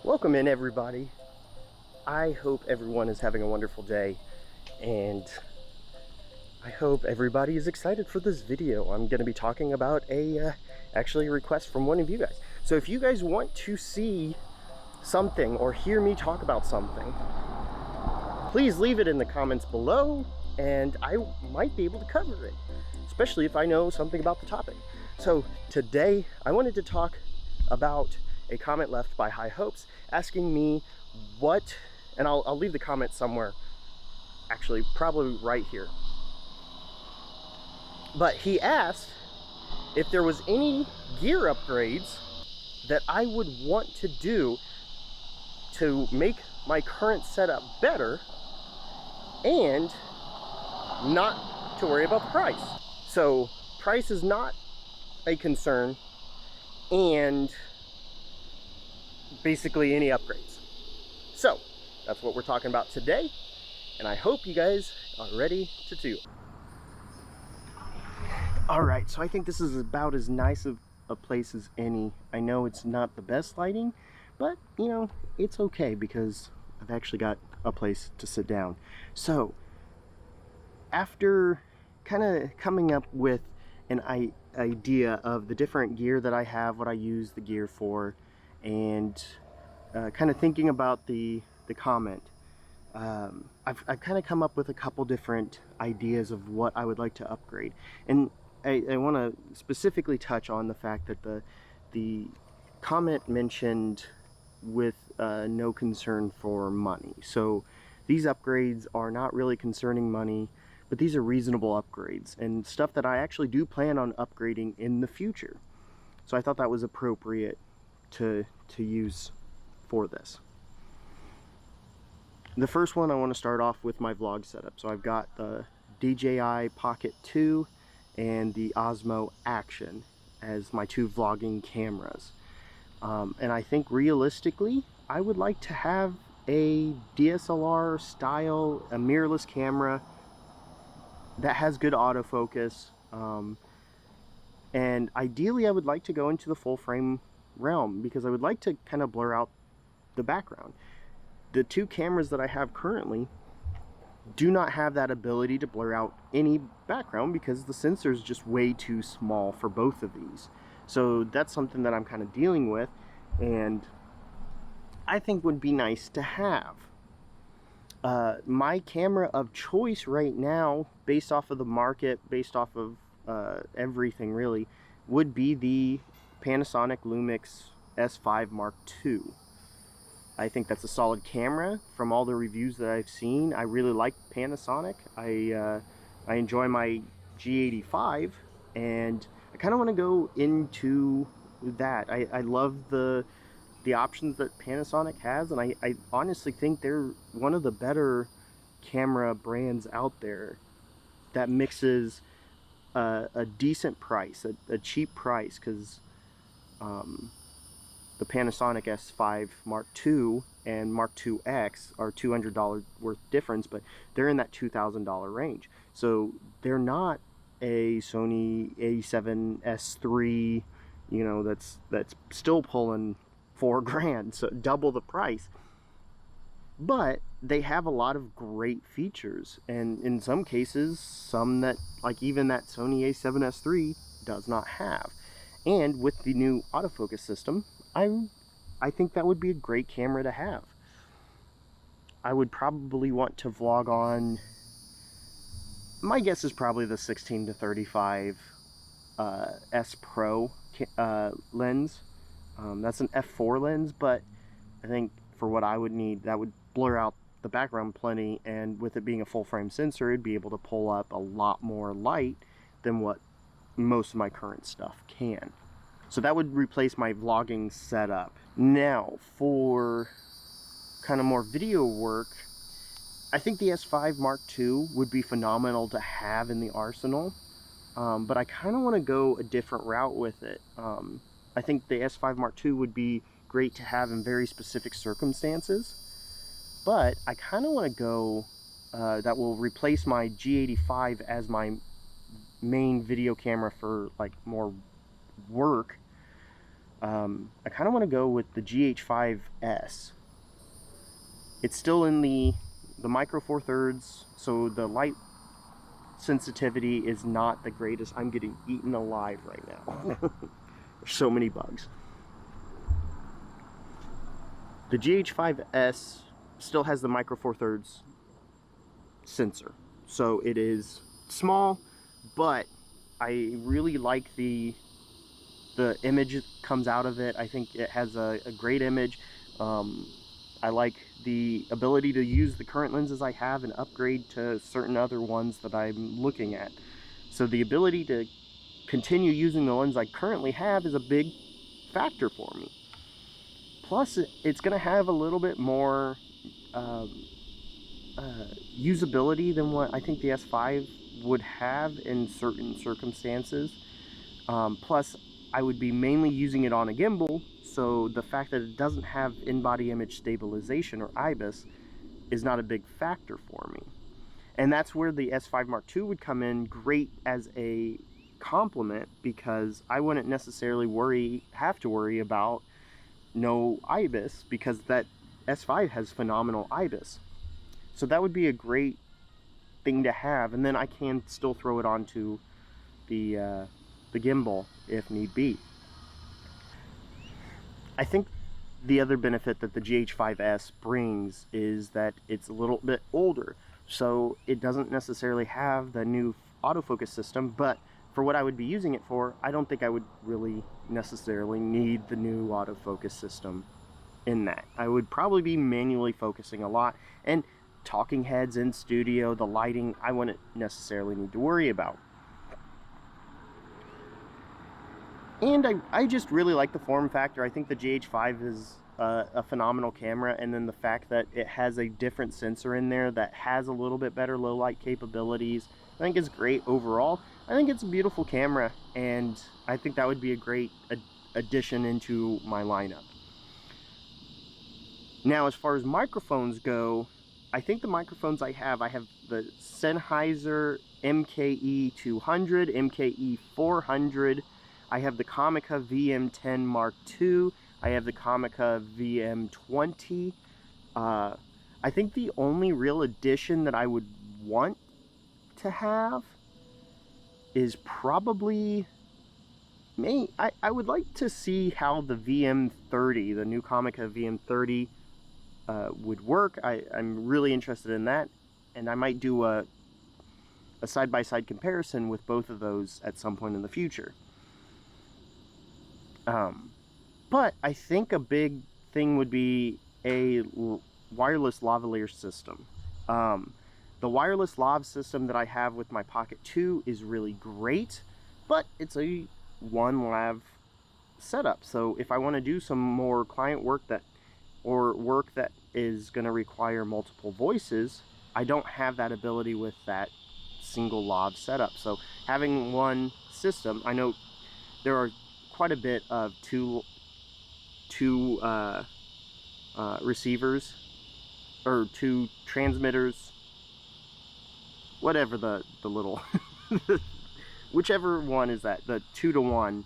Welcome in, everybody. I hope everyone is having a wonderful day, and I hope everybody is excited for this video. I'm going to be talking about actually a request from one of you guys. So if you guys want to see something or hear me talk about something, please leave it in the comments below, and I might be able to cover it, especially if I know something about the topic. So today I wanted to talk about a comment left by High Hopes asking me what, and I'll leave the comment somewhere, actually probably right here. But he asked if there was any gear upgrades that I would want to do to make my current setup better and not to worry about the price. So price is not a concern, and basically any upgrades. So that's what we're talking about today, and I hope you guys are ready to do. Alright, so I think this is about as nice of a place as any. I know it's not the best lighting, but you know, it's okay because I've actually got a place to sit down. So after kind of coming up with an idea of the different gear that I have, what I use the gear for, and kind of thinking about the comment, I've kind of come up with a couple different ideas of what I would like to upgrade. And I want to specifically touch on the fact that the comment mentioned with no concern for money. So these upgrades are not really concerning money, but these are reasonable upgrades and stuff that I actually do plan on upgrading in the future. So I thought that was appropriate to use for this. The first one, I want to start off with my vlog setup. So I've got the DJI Pocket 2 and the Osmo Action as my two vlogging cameras. And I think realistically, I would like to have a DSLR style, a mirrorless camera that has good autofocus. And ideally, I would like to go into the full frame realm because I would like to kind of blur out the background. The two cameras that I have currently do not have that ability to blur out any background because the sensor is just way too small for both of these. So that's something that I'm kind of dealing with, and I think would be nice to have. My camera of choice right now, based off of the market, based off of everything really, would be the Panasonic Lumix S5 Mark II. I think that's a solid camera from all the reviews that I've seen. I really like Panasonic. I enjoy my G85, and I kind of want to go into that. I love the options that Panasonic has, and I honestly think they're one of the better camera brands out there that mixes a decent price, a cheap price, because the Panasonic S5 Mark II and Mark II X are $200 worth difference, but they're in that $2,000 range. So they're not a Sony A7S III, you know, that's still pulling $4 grand, so double the price. But they have a lot of great features, and in some cases, some that, like even that Sony A7S III does not have. And with the new autofocus system, I think that would be a great camera to have. I would probably want to vlog on, my guess is probably the 16 to 35 S Pro lens. That's an f4 lens, but I think for what I would need, that would blur out the background plenty, and with it being a full frame sensor, it'd be able to pull up a lot more light than what most of my current stuff can. So that would replace my vlogging setup. Now, for kind of more video work, I think the S5 Mark II would be phenomenal to have in the arsenal, but I kind of want to go a different route with it. I think the S5 Mark II would be great to have in very specific circumstances, but I kind of want to go that will replace my G85 as my main video camera for like more work. I kind of want to go with the GH5S. It's still in the micro four thirds, so the light sensitivity is not the greatest. I'm getting eaten alive right now. There's so many bugs. The GH5S still has the micro four thirds sensor, so it is small, but I really like the image that comes out of it. I think it has a great image. I like the ability to use the current lenses I have and upgrade to certain other ones that I'm looking at. So the ability to continue using the lens I currently have is a big factor for me. Plus, it's going to have a little bit more usability than what I think the S5 would have in certain circumstances. Plus, I would be mainly using it on a gimbal, so the fact that it doesn't have in-body image stabilization or IBIS is not a big factor for me. And that's where the S5 Mark II would come in great as a complement, because I wouldn't necessarily have to worry about no IBIS, because that S5 has phenomenal IBIS. So that would be a great thing to have, and then I can still throw it onto the gimbal if need be. I think the other benefit that the GH5S brings is that it's a little bit older, so it doesn't necessarily have the new autofocus system, but for what I would be using it for, I don't think I would really necessarily need the new autofocus system in that. I would probably be manually focusing a lot, and talking heads in studio, the lighting, I wouldn't necessarily need to worry about. And I just really like the form factor. I think the GH5 is a phenomenal camera, and then the fact that it has a different sensor in there that has a little bit better low light capabilities, I think is great overall. I think it's a beautiful camera, and I think that would be a great addition into my lineup. Now, as far as microphones go, I think the microphones I have the Sennheiser MKE 200, MKE 400, I have the Comica VM10 Mark II, I have the Comica VM20. I think the only real addition that I would want to have is probably, I would like to see how the VM30, the new Comica VM30, would work. I'm really interested in that, and I might do a side-by-side comparison with both of those at some point in the future. But I think a big thing would be a wireless lavalier system. The wireless lav system that I have with my Pocket 2 is really great, but it's a one lav setup. So if I want to do some more client work or work that is going to require multiple voices, I don't have that ability with that single lav setup. So having one system, I know there are quite a bit of two receivers or two transmitters, whatever the little whichever one is that, the 2-to-1.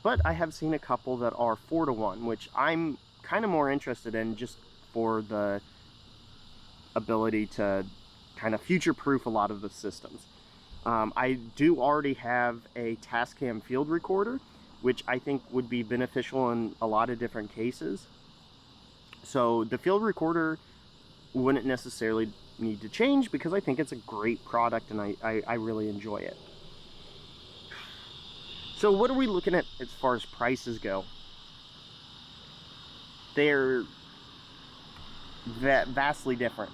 But I have seen a couple that are 4-to-1, which I'm kind of more interested in, just for the ability to kind of future-proof a lot of the systems. I do already have a Tascam field recorder, which I think would be beneficial in a lot of different cases. So the field recorder wouldn't necessarily need to change, because I think it's a great product and I really enjoy it. So what are we looking at as far as prices go? They're vastly different.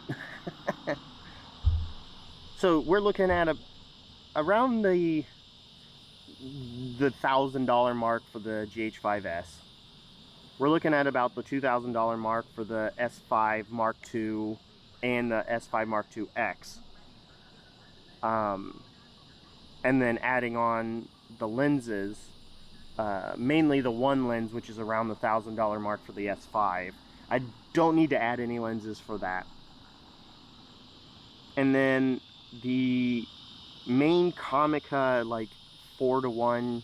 So we're looking at around the $1,000 mark for the GH5S. We're looking at about the $2,000 mark for the S5 Mark II and the S5 Mark II X. And then adding on the lenses, mainly the one lens, which is around the $1,000 mark for the S5. I don't need to add any lenses for that. And then the main Comica, like 4-to-1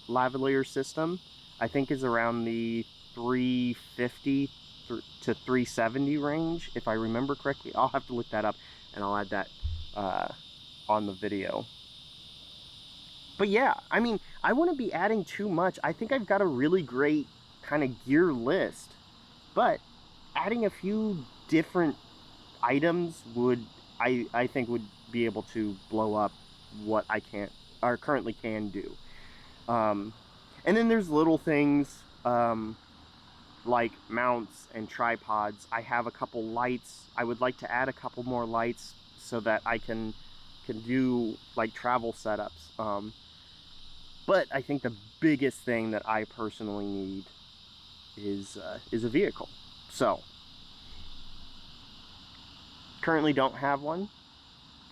lavalier system, I think is around the 350 to 370 range, if I remember correctly. I'll have to look that up, and I'll add that on the video. But yeah, I mean, I wouldn't be adding too much. I think I've got a really great kind of gear list, but adding a few different items would, I think would be able to blow up what I can't, or currently can do. And then there's little things like mounts and tripods. I have a couple lights. I would like to add a couple more lights so that I can do like travel setups. But I think the biggest thing that I personally need is a vehicle. So currently don't have one,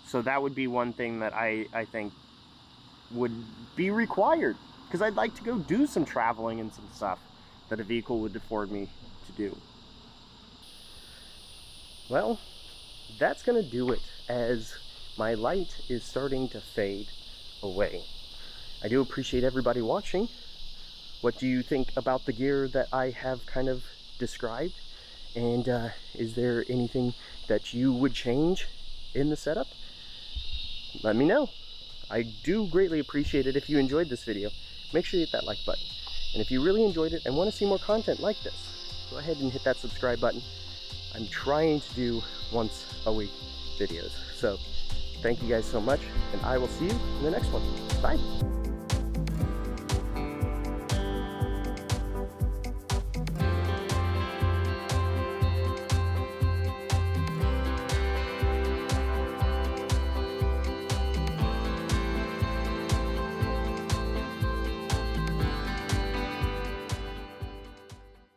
so that would be one thing that I think would be required, because I'd like to go do some traveling and some stuff that a vehicle would afford me to do. Well, that's gonna do it, as my light is starting to fade away. I do appreciate everybody watching. What do you think about the gear that I have kind of described? And is there anything that you would change in the setup? Let me know. I do greatly appreciate it if you enjoyed this video. Make sure you hit that like button. And if you really enjoyed it and want to see more content like this, go ahead and hit that subscribe button. I'm trying to do once a week videos. So thank you guys so much, and I will see you in the next one. Bye.